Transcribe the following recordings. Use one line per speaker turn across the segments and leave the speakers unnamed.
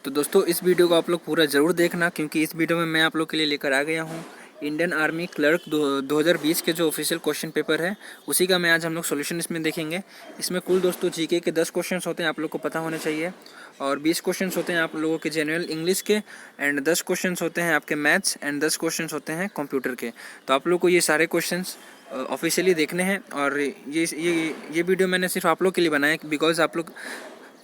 तो दोस्तों इस वीडियो को आप लोग पूरा ज़रूर देखना, क्योंकि इस वीडियो में मैं आप लोग के लिए लेकर आ गया हूँ इंडियन आर्मी क्लर्क 2020 के जो ऑफिशियल क्वेश्चन पेपर है उसी का मैं आज हम लोग सॉल्यूशन इसमें देखेंगे। इसमें कुल दोस्तों जीके के 10 क्वेश्चंस होते हैं, आप लोग को पता होने चाहिए, और 20 क्वेश्चंस होते हैं आप लोगों के जनरल इंग्लिश के, एंड 10 क्वेश्चंस होते हैं आपके मैथ्स, एंड 10 क्वेश्चंस होते हैं कंप्यूटर के। तो आप लोग को ये सारे क्वेश्चंस ऑफिशियली देखने हैं, और ये वीडियो मैंने सिर्फ आप लोग के लिए बनाया बिकॉज आप लोग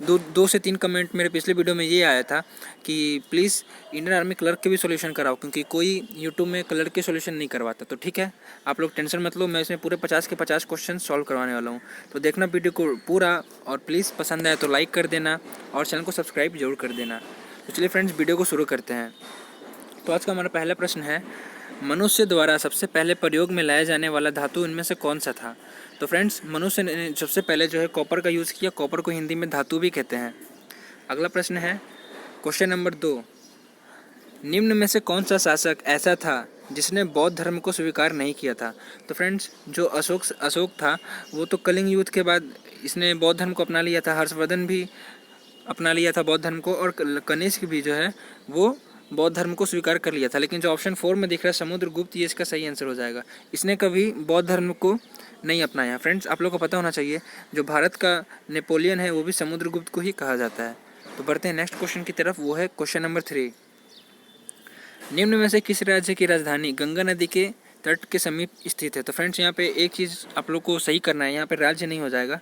दो से तीन कमेंट मेरे पिछले वीडियो में ये आया था कि प्लीज़ इंडियन आर्मी क्लर्क के भी सॉल्यूशन कराओ, क्योंकि कोई यूट्यूब में क्लर्क के सॉल्यूशन नहीं करवाता। तो ठीक है, आप लोग टेंशन मत लो, मैं इसमें पूरे 50 के 50 क्वेश्चन सॉल्व करवाने वाला हूँ। तो देखना वीडियो को पूरा, और प्लीज़ पसंद आए तो लाइक कर देना और चैनल को सब्सक्राइब जरूर कर देना। तो चलिए फ्रेंड्स, वीडियो को शुरू करते हैं। तो आज का हमारा पहला प्रश्न है, मनुष्य द्वारा सबसे पहले प्रयोग में लाया जाने वाला धातु इनमें से कौन सा था। तो फ्रेंड्स, मनुष्य ने सबसे पहले जो है कॉपर का यूज़ किया। कॉपर को हिंदी में धातु भी कहते हैं। अगला प्रश्न है क्वेश्चन नंबर 2, निम्न में से कौन सा शासक ऐसा था जिसने बौद्ध धर्म को स्वीकार नहीं किया था। तो फ्रेंड्स, जो अशोक था वो तो कलिंग युद्ध के बाद इसने बौद्ध धर्म को अपना लिया था। हर्षवर्धन भी अपना लिया था बौद्ध धर्म को, और कनिष्क भी जो है वो बौद्ध धर्म को स्वीकार कर लिया था। लेकिन जो ऑप्शन 4 में दिख रहा है समुद्रगुप्त, ये इसका सही आंसर हो जाएगा। इसने कभी बौद्ध धर्म को नहीं अपनाया। फ्रेंड्स, आप लोगों को पता होना चाहिए जो भारत का नेपोलियन है वो भी समुद्रगुप्त को ही कहा जाता है। तो बढ़ते हैं नेक्स्ट क्वेश्चन की तरफ, वो है क्वेश्चन नंबर 3, निम्न में से किस राज्य की राजधानी गंगा नदी के तट के समीप स्थित है। तो फ्रेंड्स, यहाँ पे एक चीज़ आप लोग को सही करना है, यहाँ पे राज्य नहीं हो जाएगा,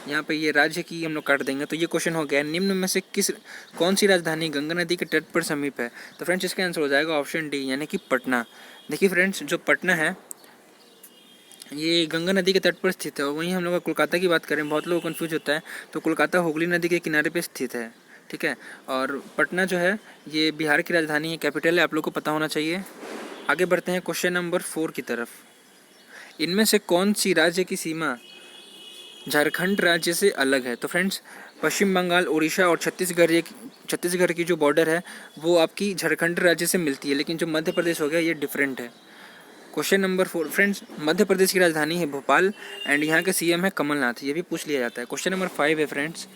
यहाँ पे ये राज्य की हम लोग काट देंगे। तो ये क्वेश्चन हो गया, निम्न में से कौन सी राजधानी गंगा नदी के तट पर समीप है। तो फ्रेंड्स, इसका आंसर हो जाएगा ऑप्शन डी, यानी कि पटना। देखिए फ्रेंड्स, जो पटना है ये गंगा नदी के तट पर स्थित है। और वहीं हम लोग कोलकाता की बात करें, बहुत लोग कन्फ्यूज होता है, तो कोलकाता हुगली नदी के किनारे पर स्थित है, ठीक है। और पटना जो है ये बिहार की राजधानी है, कैपिटल है, आप लोग को पता होना चाहिए। आगे बढ़ते हैं क्वेश्चन नंबर 4 की तरफ, इनमें से कौन सी राज्य की सीमा झारखंड राज्य से अलग है। तो फ्रेंड्स, पश्चिम बंगाल, उड़ीसा और छत्तीसगढ़ की जो बॉर्डर है वो आपकी झारखंड राज्य से मिलती है, लेकिन जो मध्य प्रदेश हो गया ये डिफरेंट है। Question number 4, friends, Madhya Pradesh की राजधानी है भोपाल, एंड यहाँ के सीएम है कमलनाथ, ये भी पूछ लिया जाता है। क्वेश्चन नंबर 5 है फ्रेंड्स,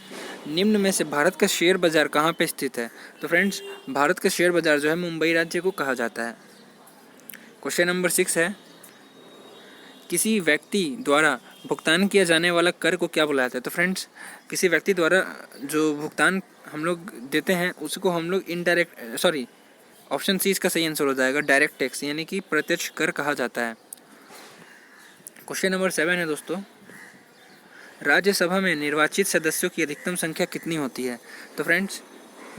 निम्न में से भारत का शेयर बाजार कहाँ पे स्थित है। तो फ्रेंड्स, भारत का शेयर बाजार जो है मुंबई राज्य को कहा जाता है। क्वेश्चन नंबर 6 है, किसी व्यक्ति द्वारा भुगतान किया जाने वाला कर को क्या बुलाते हैं। तो फ्रेंड्स, किसी व्यक्ति द्वारा जो भुगतान हम लोग देते हैं उसको हम लोग ऑप्शन सी इसका सही आंसर हो जाएगा, डायरेक्ट टैक्स, यानी कि प्रत्यक्ष कर कहा जाता है। क्वेश्चन नंबर 7 है दोस्तों, राज्यसभा में निर्वाचित सदस्यों की अधिकतम संख्या कितनी होती है। तो फ्रेंड्स,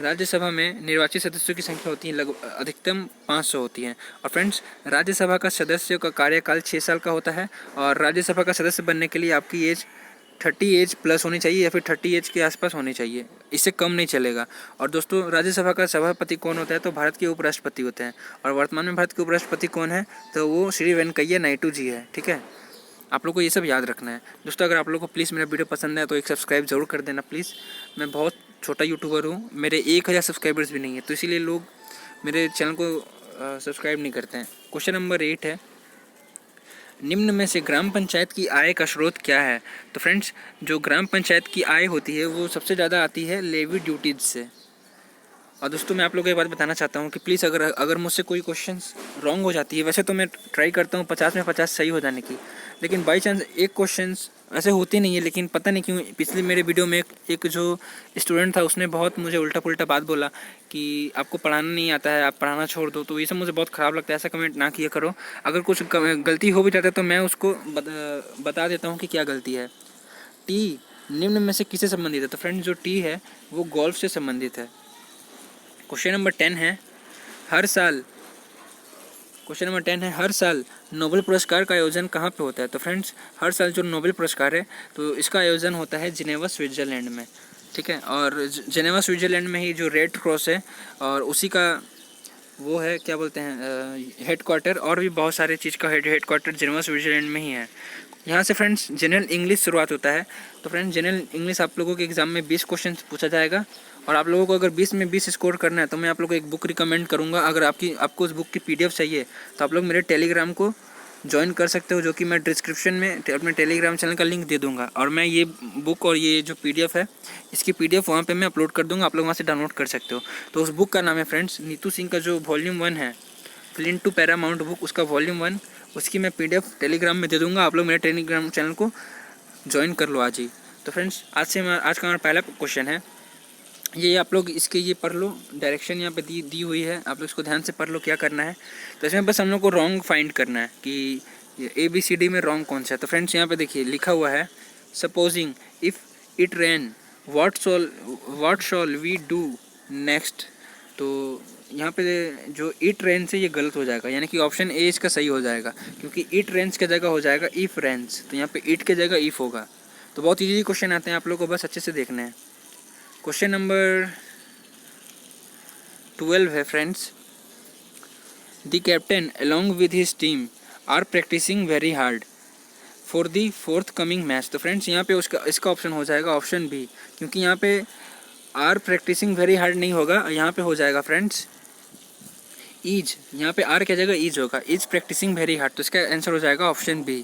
राज्यसभा में निर्वाचित सदस्यों की संख्या होती है लगभग अधिकतम 500 होती है। और फ्रेंड्स, राज्यसभा का सदस्य का कार्यकाल 6 साल का होता है, और राज्यसभा का सदस्य बनने के लिए आपकी एज 30 एज प्लस होनी चाहिए, या फिर 30 एज के आसपास होनी चाहिए, इससे कम नहीं चलेगा। और दोस्तों, राज्यसभा का सभापति कौन होता है। तो भारत के उपराष्ट्रपति होते हैं, और वर्तमान में भारत के उपराष्ट्रपति कौन है, तो वो श्री वेंकैया नायडू जी है, ठीक है। आप लोग को ये सब याद रखना है। दोस्तों, अगर आप लोग को प्लीज़ मेरा वीडियो पसंद है तो एक सब्सक्राइब जरूर कर देना प्लीज़। मैं बहुत छोटा यूट्यूबर हूँ, मेरे 1000 सब्सक्राइबर्स भी नहीं है, तो इसीलिए लोग मेरे चैनल को सब्सक्राइब नहीं करते हैं। क्वेश्चन नंबर 8 है, निम्न में से ग्राम पंचायत की आय का स्रोत क्या है। तो फ्रेंड्स, जो ग्राम पंचायत की आय होती है वो सबसे ज़्यादा आती है लेवी ड्यूटीज से। और दोस्तों, मैं आप लोगों को एक बात बताना चाहता हूँ कि प्लीज़ अगर मुझसे कोई क्वेश्चंस रॉन्ग हो जाती है, वैसे तो मैं ट्राई करता हूँ 50 में 50 सही हो जाने की, लेकिन बाई चांस एक क्वेश्चंस ऐसे होती नहीं है। लेकिन पता नहीं क्यों पिछले मेरे वीडियो में एक जो स्टूडेंट था उसने बहुत मुझे उल्टा पुल्टा बात बोला कि आपको पढ़ाना नहीं आता है, आप पढ़ाना छोड़ दो। तो ये सब मुझे बहुत ख़राब लगता है, ऐसा कमेंट ना किया करो। अगर कुछ गलती हो भी जाता है तो मैं उसको बता देता हूँ कि क्या गलती है। टी निम्न में से किससे संबंधित है। तो फ्रेंड्स, जो टी है वो गोल्फ से संबंधित है। क्वेश्चन नंबर 10 है, हर साल नोबेल पुरस्कार का आयोजन कहाँ पे होता है। तो फ्रेंड्स, हर साल जो नोबेल पुरस्कार है तो इसका आयोजन होता है जिनेवा स्विट्ज़रलैंड में, ठीक है। और जिनेवा स्विट्ज़रलैंड में ही जो रेड क्रॉस है और उसी का वो है, क्या बोलते हैं, हेड क्वार्टर, और भी बहुत सारे चीज़ का हेड क्वार्टर जिनेवा स्विट्ज़रलैंड में ही है। यहाँ से फ्रेंड्स जनरल इंग्लिश शुरुआत होता है। तो फ्रेंड्स, जनरल इंग्लिश आप लोगों के एग्ज़ाम में 20 क्वेश्चन पूछा जाएगा, और आप लोगों को अगर 20 में 20 स्कोर करना है तो मैं आप लोगों को एक बुक रिकमेंड करूँगा। अगर आपको उस बुक की PDF चाहिए तो आप लोग मेरे टेलीग्राम को ज्वाइन कर सकते हो, जो कि मैं डिस्क्रिप्शन में अपने टेलीग्राम चैनल का लिंक दे दूंगा। और मैं ये बुक और ये जो PDF है, इसकी PDF वहाँ पे मैं अपलोड कर दूंगा, आप लोग वहाँ से डाउनलोड कर सकते हो। तो उस बुक का नाम है फ्रेंड्स नीतू सिंह का जो वॉल्यूम 1 है, फ्लिंट टू पैरामाउंट बुक, उसका वॉल्यूम 1, उसकी मैं PDF टेलीग्राम में दे दूँगा। आप लोग मेरे टेलीग्राम चैनल को ज्वाइन कर लो आज ही। तो फ्रेंड्स आज का हमारा पहला क्वेश्चन है, ये आप लोग इसके ये पढ़ लो, डायरेक्शन यहाँ पे दी हुई है, आप लोग इसको ध्यान से पढ़ लो क्या करना है। तो इसमें बस हम लोग को रॉन्ग फाइंड करना है कि ABCD में रॉन्ग कौन सा है। तो फ्रेंड्स यहाँ पे देखिए लिखा हुआ है, supposing if it rain what shall we do next. तो यहाँ पे जो इट रेन से ये गलत हो जाएगा, यानी कि ऑप्शन A इसका सही हो जाएगा, क्योंकि इट रेंस की जगह हो जाएगा इफ़ रेंस। तो यहाँ पे इट की जगह इफ़ होगा। तो बहुत ईजी क्वेश्चन आते हैं, आप लोग को बस अच्छे से देखना है। क्वेश्चन नंबर 12 है friends, the captain along with his team are practicing very hard for the fourth coming match. तो फ्रेंड्स यहाँ पे इसका ऑप्शन हो जाएगा ऑप्शन B, क्योंकि यहाँ पे आर प्रैक्टिसिंग वेरी हार्ड नहीं होगा, यहाँ पे हो जाएगा फ्रेंड्स ईज। यहाँ पे आर की जगह ईज होगा, ईज प्रैक्टिसिंग वेरी हार्ड। तो इसका आंसर हो जाएगा ऑप्शन B।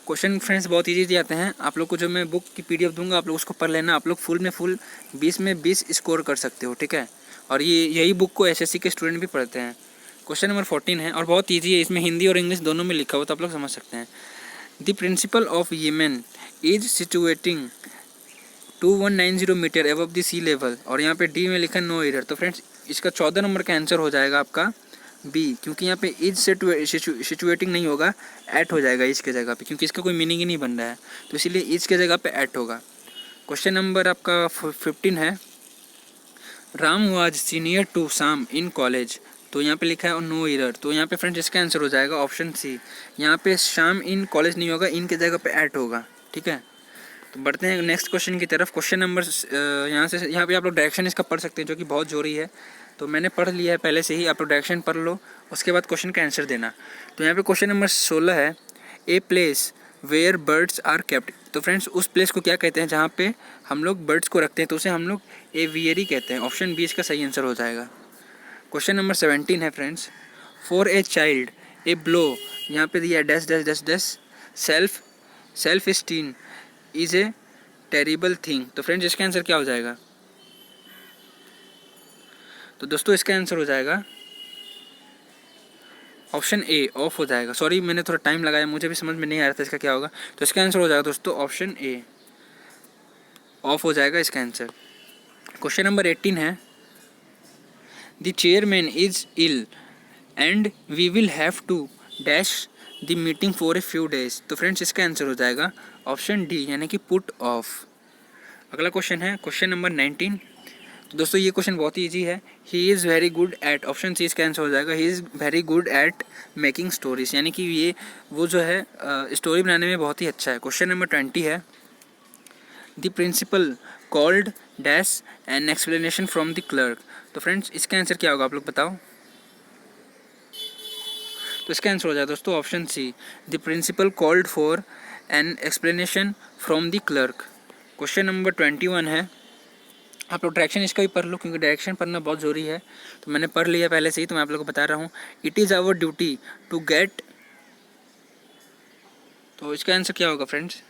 क्वेश्चन फ्रेंड्स बहुत ईजी आते हैं, आप लोग को जो मैं बुक की PDF दूंगा आप लोग उसको पढ़ लेना, आप लोग फुल में फुल 20 में 20 स्कोर कर सकते हो, ठीक है। और यही बुक को SSC के स्टूडेंट भी पढ़ते हैं। क्वेश्चन नंबर 14 है और बहुत ईजी है, इसमें हिंदी और इंग्लिश दोनों में लिखा हुआ, तो आप लोग समझ सकते हैं। The principal of Yemen is situating 2190 metre above the sea level, और यहाँ पे D में लिखा नो एरर। तो फ्रेंड्स इसका 14 नंबर का आंसर हो जाएगा आपका B, क्योंकि यहाँ पे इज सिचुएटिंग नहीं होगा, एट हो जाएगा इज के जगह पे, क्योंकि इसका कोई मीनिंग ही नहीं बन रहा है, तो इसीलिए इज के जगह पे एट होगा। क्वेश्चन नंबर आपका 15 है, राम वाज सीनियर टू शाम इन कॉलेज। तो यहाँ पे लिखा है नो एरर। तो यहाँ पे फ्रेंड्स इसका आंसर हो जाएगा ऑप्शन C। यहाँ पे शाम इन कॉलेज नहीं होगा, इन के जगह पे एट होगा, ठीक है। तो बढ़ते हैं नेक्स्ट क्वेश्चन की तरफ। क्वेश्चन नंबर यहाँ पे आप लोग डायरेक्शन इसका पढ़ सकते हैं, जो कि बहुत जरूरी है। तो मैंने पढ़ लिया है पहले से ही, आप लोग डायरेक्शन पढ़ लो, उसके बाद क्वेश्चन का आंसर देना। तो यहाँ पे क्वेश्चन नंबर 16 है, a place where birds are kept. तो फ्रेंड्स उस प्लेस को क्या कहते हैं जहाँ पे हम लोग बर्ड्स को रखते हैं, तो उसे हम लोग एवियरी कहते हैं। ऑप्शन B इसका सही आंसर हो जाएगा। क्वेश्चन नंबर 17 है friends, for a child a blow, यहाँ पे दिया dash dash dash dash self esteem is a terrible thing. तो फ्रेंड्स इसका आंसर क्या हो जाएगा? तो दोस्तों इसका आंसर हो जाएगा ऑप्शन A, ऑफ हो जाएगा। सॉरी मैंने थोड़ा टाइम लगाया, मुझे भी समझ में नहीं आ रहा था इसका क्या होगा। तो इसका आंसर हो जाएगा दोस्तों ऑप्शन A, ऑफ हो जाएगा इसका आंसर। क्वेश्चन नंबर 18 है, the chairman is ill and we will have to dash the meeting for a few days. तो फ्रेंड्स इसका आंसर हो जाएगा ऑप्शन D, यानी कि पुट ऑफ। अगला क्वेश्चन है क्वेश्चन नंबर 19। तो दोस्तों ये क्वेश्चन बहुत ही ईजी है, he is very good at, option C इसका आंसर हो जाएगा, he is very good at making stories, यानी कि ये वो जो है स्टोरी बनाने में बहुत ही अच्छा है। क्वेश्चन नंबर 20 है, the principal called dash an explanation from the clerk. तो फ्रेंड्स इसका आंसर क्या होगा आप लोग बताओ? तो इसका आंसर हो जाएगा दोस्तों option C, the principal called for an explanation from the clerk. Question number 21 है, आप लोग डायरेक्शन इसका भी पढ़ लो, क्योंकि डायरेक्शन पढ़ना बहुत ज़रूरी है। तो मैंने पढ़ लिया पहले से ही, तो मैं आप लोगों को बता रहा हूँ। It is our duty to get, तो इसका आंसर क्या होगा फ्रेंड्स?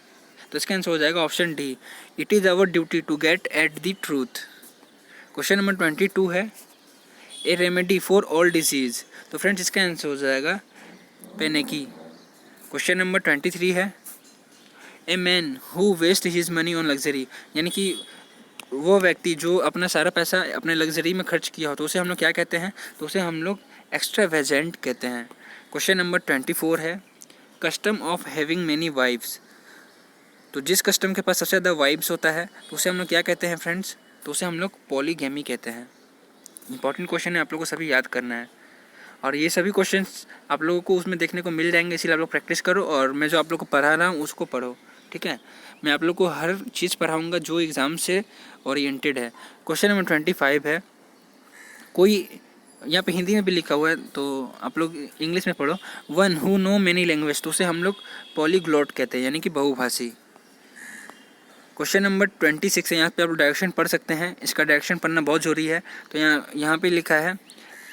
तो इसका आंसर हो जाएगा option D, it is our duty to get at the truth. Question number 22 है, a remedy for all disease. तो फ्रेंड्स इसका आंसर हो जाएगा पेनेकी। क्वेश्चन नंबर 23 है, a man who waste his money on luxury, यानी कि वो व्यक्ति जो अपना सारा पैसा अपने लग्जरी में खर्च किया हो, तो उसे हम लोग क्या कहते हैं? तो उसे हम लोग एक्स्ट्रावेजेंट कहते हैं। क्वेश्चन नंबर 24 है, custom of having many wifes. तो जिस कस्टम के पास सबसे ज़्यादा वाइफ्स होता है, तो उसे हम लोग क्या कहते हैं फ्रेंड्स? तो उसे हम लोग पॉलीगैमी कहते हैं। इंपॉर्टेंट क्वेश्चन है, आप लोगों को सभी याद करना है, और ये सभी क्वेश्चंस आप लोगों को उसमें देखने को मिल जाएंगे, इसीलिए आप लोग प्रैक्टिस करो, और मैं जो आप लोग को पढ़ा रहा हूँ उसको पढ़ो, ठीक है। मैं आप लोग को हर चीज़ पढ़ाऊँगा जो एग्ज़ाम से ओरिएंटेड है। क्वेश्चन नंबर 25 है, कोई यहाँ पे हिंदी में भी लिखा हुआ है, तो आप लोग इंग्लिश में पढ़ो, one who know many language, तो उसे हम लोग पॉलीग्लॉट कहते हैं, यानी कि बहुभाषी। क्वेश्चन नंबर 26 है, यहाँ पे आप लोग डायरेक्शन पढ़ सकते हैं, इसका डायरेक्शन पढ़ना बहुत ज़रूरी है। तो यहाँ पे लिखा है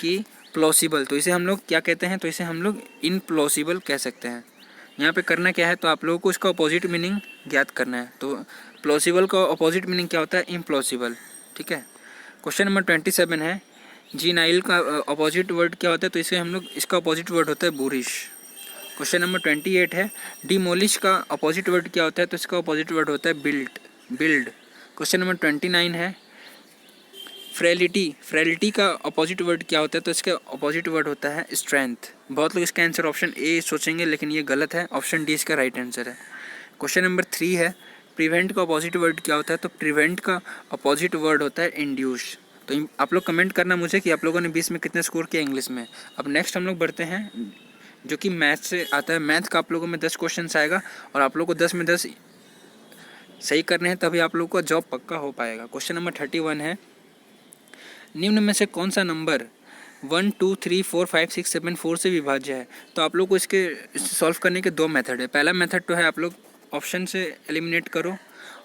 कि प्लॉसिबल, तो इसे हम लोग क्या कहते हैं? तो इसे हम लोग इनप्लॉसिबल कह सकते हैं। यहाँ पे करना क्या है, तो आप लोगों को इसका अपोजिट मीनिंग ज्ञात करना है। तो प्लॉसिबल का अपोजिट मीनिंग क्या होता है, इम्प्लॉसिबल। ठीक है। क्वेश्चन नंबर 27 है, जीनाइल का अपोजिट वर्ड क्या होता है, तो इसे हम लोग इसका अपोजिट वर्ड होता है बुरिश। क्वेश्चन नंबर 28 है, डिमोलिश का अपोजिट वर्ड क्या होता है, तो इसका अपोजिट वर्ड होता है बिल्ड। क्वेश्चन नंबर 29 है, फ्रेलिटी का अपोजिट वर्ड क्या होता है, तो इसका अपोजिट वर्ड होता है स्ट्रेंथ। बहुत लोग इसका आंसर ऑप्शन ए सोचेंगे, लेकिन ये गलत है, ऑप्शन डी इसका राइट आंसर है। क्वेश्चन नंबर 3 है, प्रिवेंट का अपोजिट वर्ड क्या होता है, तो प्रिवेंट का अपोजिट वर्ड होता है इंड्यूस। तो आप लोग कमेंट करना मुझे कि आप लोगों ने 20 में कितने स्कोर किया इंग्लिश में। अब नेक्स्ट हम लोग बढ़ते हैं जो कि मैथ से आता है। मैथ का आप लोगों में 10 क्वेश्चन आएगा और आप लोगों को 10 में 10 सही करने हैं, तभी आप लोगों को जॉब पक्का हो पाएगा। क्वेश्चन नंबर 31 है, निम्न में से कौन सा नंबर 1 2 3 4 5 6 7 4 से विभाज्य है। तो आप लोग को इसके सॉल्व करने के दो मेथड है। पहला मेथड तो है आप लोग ऑप्शन से एलिमिनेट करो,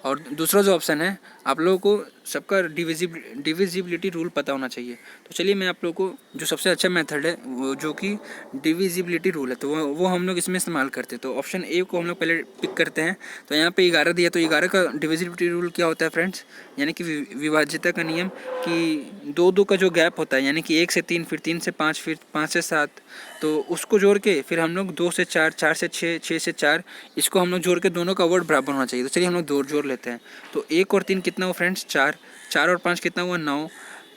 और दूसरा जो ऑप्शन है, आप लोगों को सबका डिविजिबिलिटी रूल पता होना चाहिए। तो चलिए मैं आप लोगों को जो सबसे अच्छा मेथड है वो जो कि डिविजिबिलिटी रूल है, तो वो हम लोग इसमें इस्तेमाल करते हैं। तो ऑप्शन ए को हम लोग पहले पिक करते हैं। तो यहाँ पे 11 दिया, तो 11 का डिविजिबिलिटी रूल क्या होता है फ्रेंड्स, यानी कि विभाज्यता का नियम कि 2 2 का जो गैप होता है, यानी कि 1 से 3, फिर 3 से 5, फिर 5 से 7, तो उसको जोड़ के फिर हम लोग 2 से 4, 4 से 6, 6 से 4, इसको हम लोग जोड़ के दोनों का वर्ड बराबर होना चाहिए। तो चलिए हम लोग जोड़ लेते हैं। तो 1 और 3 कितना हुआ फ्रेंड्स, 4, 4 और 5 कितना हुआ, 9,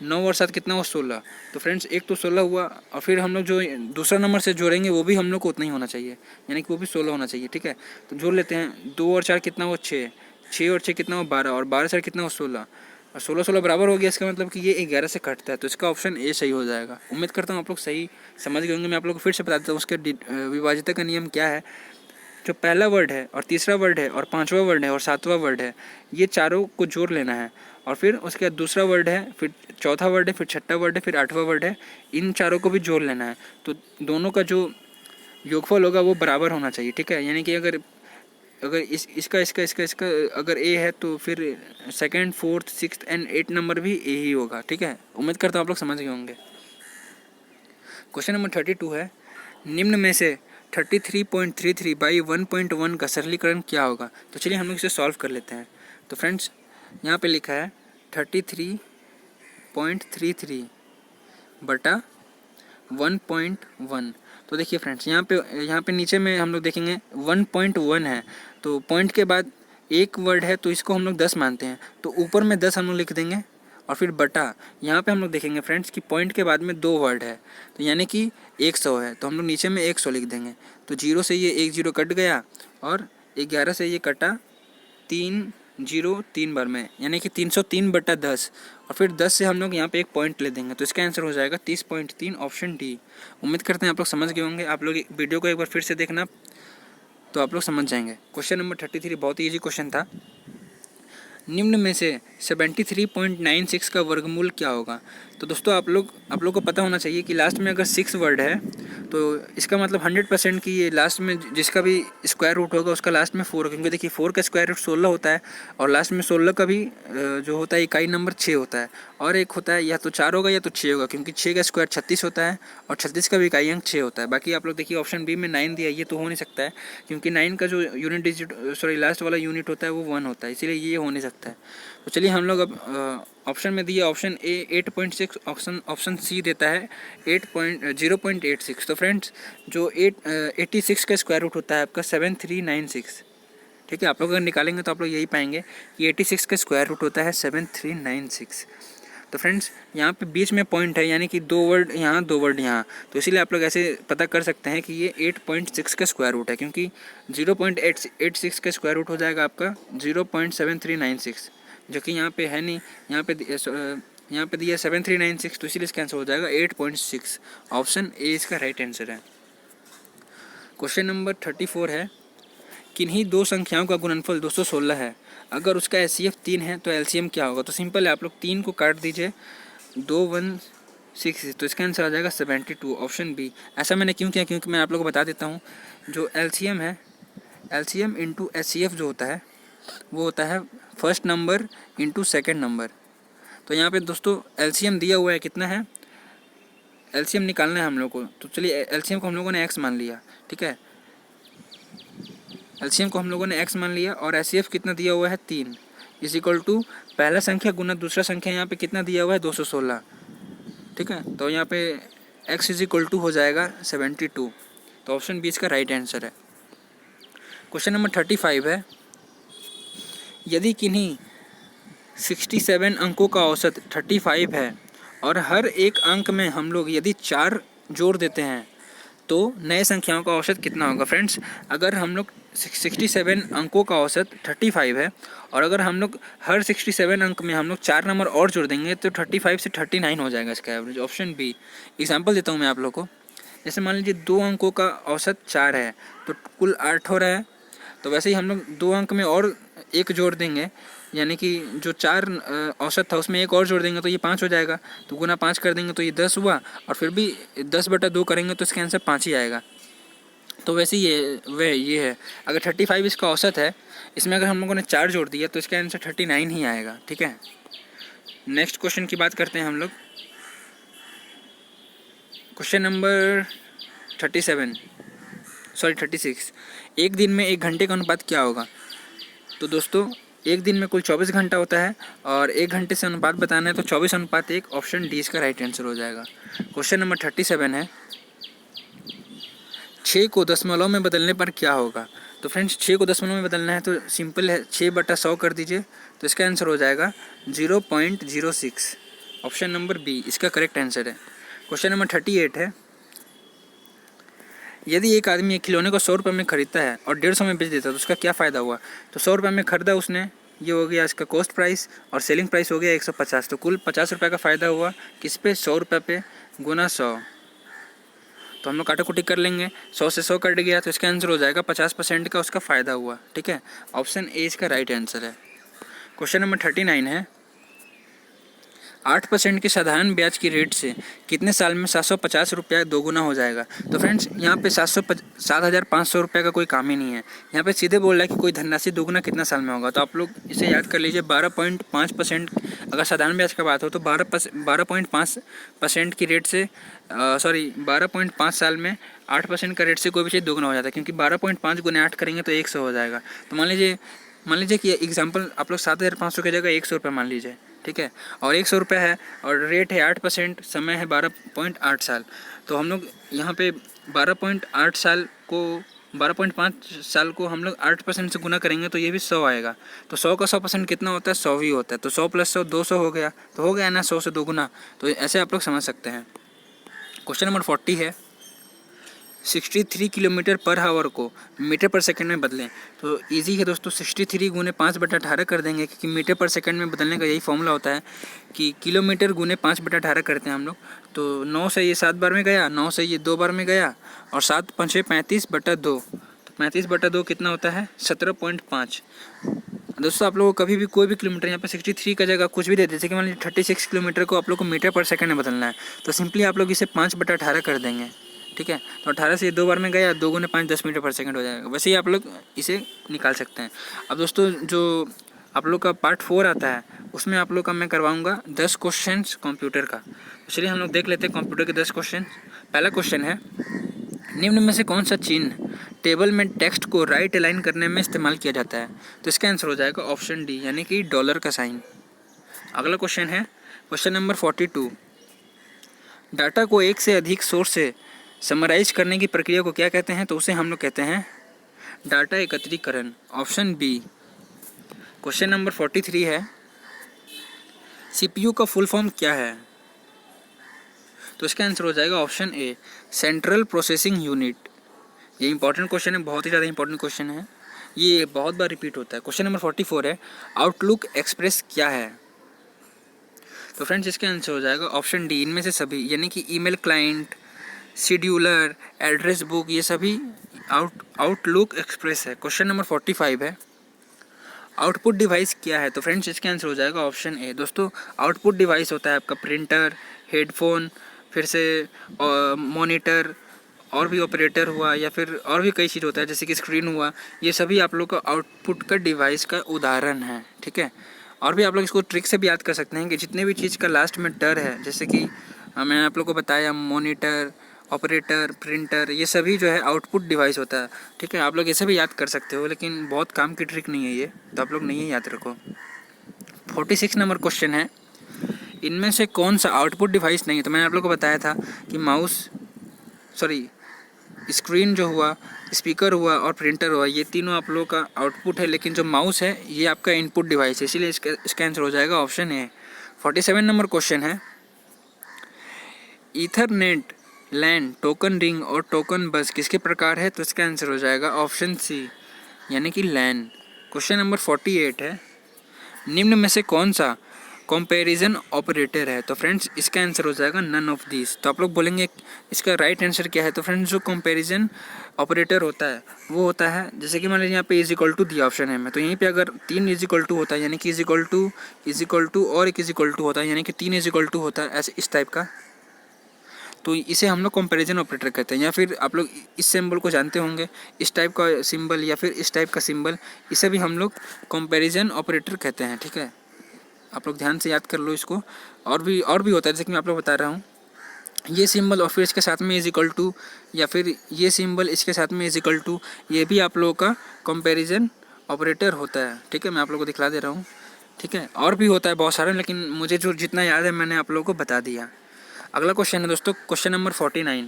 9 और 7 कितना हुआ, 16। तो फ्रेंड्स एक तो 16 हुआ, और फिर हम लोग जो दूसरा नंबर से जोड़ेंगे वो भी हम लोग को उतना ही होना चाहिए, यानी कि वो भी 16 होना चाहिए। ठीक है, तो जोड़ लेते हैं। 2 और 4 कितना हुआ, 6, 6 और 6 कितना हुआ, 12, और 12 से कितना हुआ, 16, और 16 16 बराबर हो गया। इसका मतलब कि ये 11 से कटता है, तो इसका ऑप्शन ए सही हो जाएगा। उम्मीद करता हूँ आप लोग सही समझ गए होंगे। मैं आप लोग को फिर से बता देता हूँ उसके विभाज्यता का नियम क्या है। जो पहला वर्ड है और तीसरा वर्ड है और पांचवा वर्ड है और सातवां वर्ड है, ये चारों को जोड़ लेना है, और फिर उसके बाद दूसरा वर्ड है, फिर चौथा वर्ड है, फिर छठा वर्ड है, फिर आठवां वर्ड है, इन चारों को भी जोड़ लेना है। तो दोनों का जो योगफल होगा वो बराबर होना चाहिए। ठीक है, यानी कि अगर अगर इसका अगर ए है, तो फिर second, fourth, sixth and 8 number भी ए ही होगा। ठीक है, उम्मीद करता हूँ आप लोग समझ गए होंगे। क्वेश्चन नंबर 32 है, निम्न में से 33.33 बाई 1.1 का सरलीकरण क्या होगा। तो चलिए हम लोग इसे सॉल्व कर लेते हैं। तो फ्रेंड्स यहाँ पे लिखा है 33.33 बटा 1.1। तो देखिए फ्रेंड्स यहाँ पे नीचे में हम लोग देखेंगे 1.1 है, तो पॉइंट के बाद एक वर्ड है, तो इसको हम लोग 10 मानते हैं, तो ऊपर में 10 हम लोग लिख देंगे, और फिर बटा यहाँ पे हम लोग देखेंगे फ्रेंड्स कि पॉइंट के बाद में 2 वर्ड है, तो यानी कि 100 है, तो हम लोग नीचे में 100 लिख देंगे। तो 0 से ये 1 0 कट गया, और 11 से ये कटा 3 0 3 बार में, यानी कि 303 बटा 10, और फिर 10 से हम लोग यहाँ पे एक पॉइंट ले देंगे, तो इसका आंसर हो जाएगा 30.3, ऑप्शन डी। उम्मीद करते हैं आप लोग समझ गए होंगे। आप लोग वीडियो को एक बार फिर से देखना, तो आप लोग समझ जाएंगे। क्वेश्चन नंबर 33 बहुत ही ईजी क्वेश्चन था। निम्न में से 73.96 का वर्गमूल क्या होगा। तो दोस्तों आप लोग को पता होना चाहिए कि लास्ट में अगर 6 वर्ड है, तो इसका मतलब 100% कि ये लास्ट में जिसका भी स्क्वायर रूट होगा उसका लास्ट में 4 होगा, क्योंकि देखिए 4 का स्क्वायर रूट 16 होता है, और लास्ट में 16 का भी जो होता है इकाई नंबर 6 होता है, और एक होता है या तो 4 होगा या तो 6 होगा, क्योंकि 6 का स्क्वायर 36 होता है, और 36 का भी इकाई अंक 6 होता है। बाकी आप लोग देखिए ऑप्शन बी में 9 दिया, ये तो हो नहीं सकता है, क्योंकि 9 का जो यूनिट डिजिट लास्ट वाला यूनिट होता है वो 1 होता है, इसीलिए ये हो नहीं सकता है। तो चलिए हम लोग अब ऑप्शन में दिया ऑप्शन ए 8.6, ऑप्शन सी देता है 0.86। तो फ्रेंड्स जो 86 का स्क्वायर रूट होता है आपका 7396। ठीक है, आप लोग अगर निकालेंगे तो आप लोग यही पाएंगे कि 86 का स्क्वायर रूट होता है 7396। तो फ्रेंड्स यहाँ पे बीच में पॉइंट है, यानी कि 2 वर्ड यहाँ 2 वर्ड यहाँ, तो इसीलिए आप लोग ऐसे पता कर सकते हैं कि ये 8.6 का स्क्वायर रूट है, क्योंकि 0.86 का स्क्वायर रूट हो जाएगा आपका 0.7396, जो कि यहाँ पे है नहीं। यहाँ पे दिया 7396, तो इसीलिए इसका आंसर हो जाएगा 8.6, ऑप्शन ए इसका राइट आंसर है। क्वेश्चन नंबर 34 है, किन्हीं दो संख्याओं का गुणनफल 216 है, अगर उसका एचसीएफ 3 है तो एलसीएम क्या होगा। तो सिंपल है, आप लोग 3 को काट दीजिए, 216, तो इसका आंसर आ जाएगा 72, ऑप्शन बी। ऐसा मैंने क्यों किया, क्योंकि मैं आप लोगों को बता देता हूँ, जो एलसीएम है, एलसीएम इंटू एचसीएफ जो होता है वो होता है first number into second number. तो यहाँ पे दोस्तों एलसीएम दिया हुआ है, कितना है, एलसीएम निकालना है हम लोग को। तो चलिए एलसीएम को हम लोगों ने एक्स मान लिया। ठीक है, एलसीएम को हम लोगों ने x मान लिया और एचसीएफ कितना दिया हुआ है 3 इज इक्वल टू पहला संख्या गुना दूसरा संख्या यहाँ पे कितना दिया हुआ है 216। ठीक है, तो यहाँ पे x इज इक्वल टू हो जाएगा 72। तो ऑप्शन बी इसका राइट आंसर है। क्वेश्चन नंबर 35 है, यदि किन्हीं 67 अंकों का औसत 35 है और हर एक अंक में हम लोग यदि 4 जोड़ देते हैं तो नए संख्याओं का औसत कितना होगा। फ्रेंड्स, अगर हम लोग 67 अंकों का औसत 35 है और अगर हम लोग हर 67 अंक में हम लोग 4 नंबर और जोड़ देंगे तो 35 से 39 हो जाएगा इसका एवरेज। Option B. एग्जाम्पल देता हूँ मैं आप लोग को। जैसे मान लीजिए 2 अंकों का औसत 4 है तो कुल 8 हो रहा है, तो वैसे ही हम लोग 2 अंक में और एक जोड़ देंगे, यानी कि जो 4 औसत था उसमें एक और जोड़ देंगे तो ये 5 हो जाएगा। तो गुना 5 कर देंगे तो ये 10 हुआ, और फिर भी 10/2 करेंगे तो इसका आंसर 5 ही आएगा। तो वैसे ये है, अगर 35 इसका औसत है, इसमें अगर हम लोगों ने 4 जोड़ दिया तो इसका आंसर 39 ही आएगा। ठीक है, नेक्स्ट क्वेश्चन की बात करते हैं हम लोग। Question number 36। एक दिन में 1 घंटे का अनुपात क्या होगा। तो दोस्तों, एक दिन में कुल 24 घंटा होता है और 1 घंटे से अनुपात बताना है तो 24:1। ऑप्शन डी इसका राइट आंसर हो जाएगा। क्वेश्चन नंबर 37 है, 6 को दशमलव में बदलने पर क्या होगा। तो फ्रेंड्स, 6 को दशमलव में बदलना है तो सिंपल है, 6/100 कर दीजिए तो इसका आंसर हो जाएगा 0.06। ऑप्शन नंबर बी इसका करेक्ट आंसर है। क्वेश्चन नंबर 38 है, यदि एक आदमी एक खिलौने को 100 रुपये में खरीदता है और 150 में बेच देता है तो उसका क्या फ़ायदा हुआ। तो 100 रुपये में खरीदा उसने, ये हो गया इसका कॉस्ट प्राइस, और सेलिंग प्राइस हो गया 150, तो कुल 50 रुपये का फ़ायदा हुआ। किस पे, 100 रुपये पे गुना 100। तो हम लोग काटाकुटी कर लेंगे, 100 से 100 कट गया तो इसका आंसर हो जाएगा 50% का उसका फ़ायदा हुआ। ठीक है, ऑप्शन ए इसका राइट आंसर है। क्वेश्चन नंबर 39 है, 8% की साधारण ब्याज की रेट से कितने साल में 750 रुपया दोगुना हो जाएगा। तो फ्रेंड्स, यहाँ पे 7,500 रुपये का कोई काम ही नहीं है, यहाँ पे सीधे बोल रहा है कि कोई धनराशि दोगुना कितना साल में होगा। तो आप लोग इसे याद कर लीजिए, 12.5%। अगर साधारण ब्याज का बात हो तो 12.5% की रेट से 12.5 साल में 8% का रेट से कोई भी चीज़ दोगुना हो जाता है, क्योंकि 12.5 गुना 8 करेंगे तो 100 हो जाएगा। तो मान लीजिए कि एग्जाम्पल आप लोग 7,500 की जगह 100 रुपये मान लीजिए। ठीक है, और 100 रुपये है और रेट है 8%, समय है 12.8 साल। तो हम लोग यहाँ पे 12.8 साल को 12.5 साल को हम लोग 8% से गुना करेंगे तो ये भी 100 आएगा। तो 100 का 100% कितना होता है, 100 ही होता है। तो 100 + 100 200 हो गया, तो हो गया ना 100 से दोगुना। तो ऐसे आप लोग समझ सकते हैं। क्वेश्चन नंबर 40 है, 63 किलोमीटर पर आवर को मीटर पर सेकंड में बदलें। तो इजी है दोस्तों, 63 गुने 5/18 कर देंगे, क्योंकि मीटर पर सेकंड में बदलने का यही फॉर्मूला होता है कि किलोमीटर गुने 5/18 करते हैं हम लोग। तो 9 से ये 7 बार में गया, 9 से ये 2 बार में गया, और 7 × 5 = 35/2। तो 35/2 कितना होता है, 17.5। दोस्तों, आप लोगों को कभी भी कोई भी किलोमीटर, यहाँ पे 63 का जगह कुछ भी दे, जैसे कि मान लीजिए 36 किलोमीटर को आप लोग को मीटर पर सेकंड में बदलना है, तो सिंपली आप लोग इसे 5/18 कर देंगे। ठीक है, तो 18 से 2 बार में गया, 2 गुने 5 10 मीटर पर सेकंड हो जाएगा। वैसे ही आप लोग इसे निकाल सकते हैं। अब दोस्तों, जो आप लोग का पार्ट 4 आता है उसमें आप लोग का मैं करवाऊंगा 10 क्वेश्चन कंप्यूटर का। चलिए हम लोग देख लेते हैं कंप्यूटर के 10 क्वेश्चन। पहला क्वेश्चन है, निम्न में से कौन सा चिन्ह टेबल में टेक्स्ट को राइट अलाइन करने में इस्तेमाल किया जाता है। तो इसका आंसर हो जाएगा ऑप्शन डी, यानी कि डॉलर का साइन। अगला क्वेश्चन है क्वेश्चन नंबर 42, डाटा को एक से अधिक सोर्स से समराइज करने की प्रक्रिया को क्या कहते हैं। तो उसे हम लोग कहते हैं डाटा एकत्रीकरण। Option B. क्वेश्चन नंबर 43 है, सीपीयू का फुल फॉर्म क्या है। तो इसका आंसर हो जाएगा option A, central processing unit. ये इंपॉर्टेंट क्वेश्चन है, बहुत ही ज़्यादा इंपॉर्टेंट क्वेश्चन है, ये बहुत बार रिपीट होता है। क्वेश्चन नंबर 44 है, आउटलुक एक्सप्रेस क्या है। तो फ्रेंड्स, इसका आंसर हो जाएगा ऑप्शन डी, इनमें से सभी, यानी कि email client, scheduler, address book, ये सभी आउटलुक एक्सप्रेस है। क्वेश्चन नंबर 45 है, आउटपुट डिवाइस क्या है। तो फ्रेंड्स, इसका आंसर हो जाएगा ऑप्शन ए। दोस्तों, आउटपुट डिवाइस होता है आपका प्रिंटर, हेडफोन, फिर से मॉनिटर, और भी ऑपरेटर हुआ, या फिर और भी कई चीज़ होता है जैसे कि स्क्रीन हुआ। ये सभी आप लोग का आउटपुट का डिवाइस का उदाहरण है। ठीक है, और भी आप लोग इसको ट्रिक से भी याद कर सकते हैं कि जितने भी चीज़ का लास्ट में टर है, जैसे कि मैंने आप लोग को बताया मॉनिटर, ऑपरेटर, प्रिंटर, ये सभी जो है आउटपुट डिवाइस होता है। ठीक है, आप लोग ऐसे भी याद कर सकते हो, लेकिन बहुत काम की ट्रिक नहीं है ये, तो आप लोग नहीं याद रखो। 46 नंबर क्वेश्चन है, इनमें से कौन सा आउटपुट डिवाइस नहीं है? तो मैंने आप लोग को बताया था कि स्क्रीन जो हुआ, स्पीकर हुआ और प्रिंटर हुआ, ये तीनों आप लोगों का आउटपुट है, लेकिन जो माउस है ये आपका इनपुट डिवाइस है, इसीलिए इसका आंसर हो जाएगा ऑप्शन ए। 47 नंबर क्वेश्चन है, ईथरनेट, लैन, टोकन रिंग और टोकन बस किसके प्रकार है? तो इसका आंसर हो जाएगा ऑप्शन सी, यानी कि लैन। क्वेश्चन नंबर 48 है, निम्न में से कौन सा कंपैरिजन ऑपरेटर है? तो फ्रेंड्स इसका आंसर हो जाएगा नन ऑफ दिस। तो आप लोग बोलेंगे इसका राइट आंसर क्या है? तो फ्रेंड्स जो कंपैरिजन ऑपरेटर होता है वो होता है, जैसे कि मान लीजिए यहाँ पे इज इक्वल टू दिया ऑप्शन है में, तो यहीं पे अगर 3 इज इक्वल टू होता है, यानी कि इज इक्वल टू और एक इज इक्वल टू होता है, यानी कि 3 इज इक्वल टू होता है, ऐसे इस टाइप का, तो इसे हम लोग कंपैरिजन ऑपरेटर कहते हैं। या फिर आप लोग इस सिंबल को जानते होंगे, इस टाइप का सिंबल या फिर इस टाइप का सिंबल, इसे भी हम लोग कंपैरिजन ऑपरेटर कहते हैं। ठीक है, आप लोग ध्यान से याद कर लो इसको। और भी होता है, जैसे कि मैं आप लोग बता रहा हूँ, ये सिंबल और फिर इसके साथ में इज इक्वल टू, या फिर ये सिंबल इसके साथ में इज इक्वल टू, ये भी आप लोगों का कंपैरिजन ऑपरेटर होता है। ठीक है, मैं आप लोगों को दिखला दे रहा हूँ। ठीक है, और भी होता है बहुत सारे, लेकिन मुझे जो जितना याद है मैंने आप लोगों को बता दिया। अगला क्वेश्चन है दोस्तों, क्वेश्चन नंबर 49,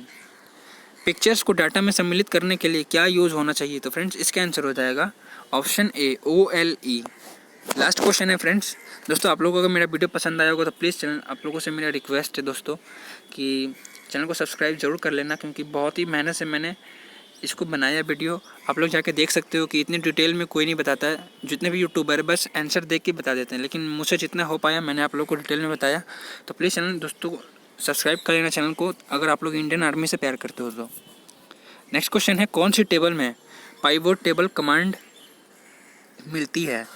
पिक्चर्स को डाटा में सम्मिलित करने के लिए क्या यूज़ होना चाहिए? तो फ्रेंड्स इसका आंसर हो जाएगा option A, OLE। Last question है फ्रेंड्स। दोस्तों आप लोगों को अगर मेरा वीडियो पसंद आया होगा तो प्लीज़ चैनल, आप लोगों से मेरा रिक्वेस्ट है दोस्तों कि चैनल को सब्सक्राइब जरूर कर लेना, क्योंकि बहुत ही मेहनत से मैंने इसको बनाया वीडियो। आप लोग जाके देख सकते हो कि इतनी डिटेल में कोई नहीं बताता है, जितने भी यूट्यूबर है बस आंसर देख के बता देते हैं, लेकिन मुझसे जितना हो पाया मैंने आप लोगों को डिटेल में बताया। तो प्लीज़ चैनल दोस्तों सब्सक्राइब कर लेना चैनल को, अगर आप लोग इंडियन आर्मी से प्यार करते हो तो। नेक्स्ट क्वेश्चन है, कौन सी टेबल में पाइवोट टेबल कमांड मिलती है?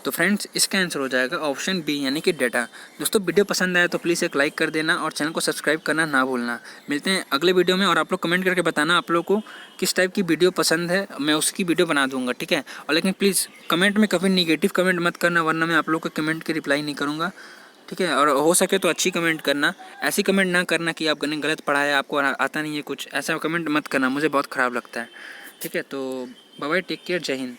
तो फ्रेंड्स इसका आंसर हो जाएगा ऑप्शन बी, यानी कि डेटा। दोस्तों वीडियो पसंद आया तो प्लीज़ एक लाइक कर देना और चैनल को सब्सक्राइब करना ना भूलना। मिलते हैं अगले वीडियो में, और आप लोग कमेंट करके बताना आप लोग को किस टाइप की वीडियो पसंद है, मैं उसकी वीडियो बना दूंगा। ठीक है, और लेकिन प्लीज़ कमेंट में कभी निगेटिव कमेंट मत करना, वरना मैं आप लोग के कमेंट की रिप्लाई नहीं करूँगा। ठीक है, और हो सके तो अच्छी कमेंट करना, ऐसी कमेंट ना करना कि आपने गलत पढ़ा है, आपको आता नहीं है कुछ, ऐसा कमेंट मत करना, मुझे बहुत ख़राब लगता है। ठीक है, तो बाय बाय, टेक केयर, जय हिंद।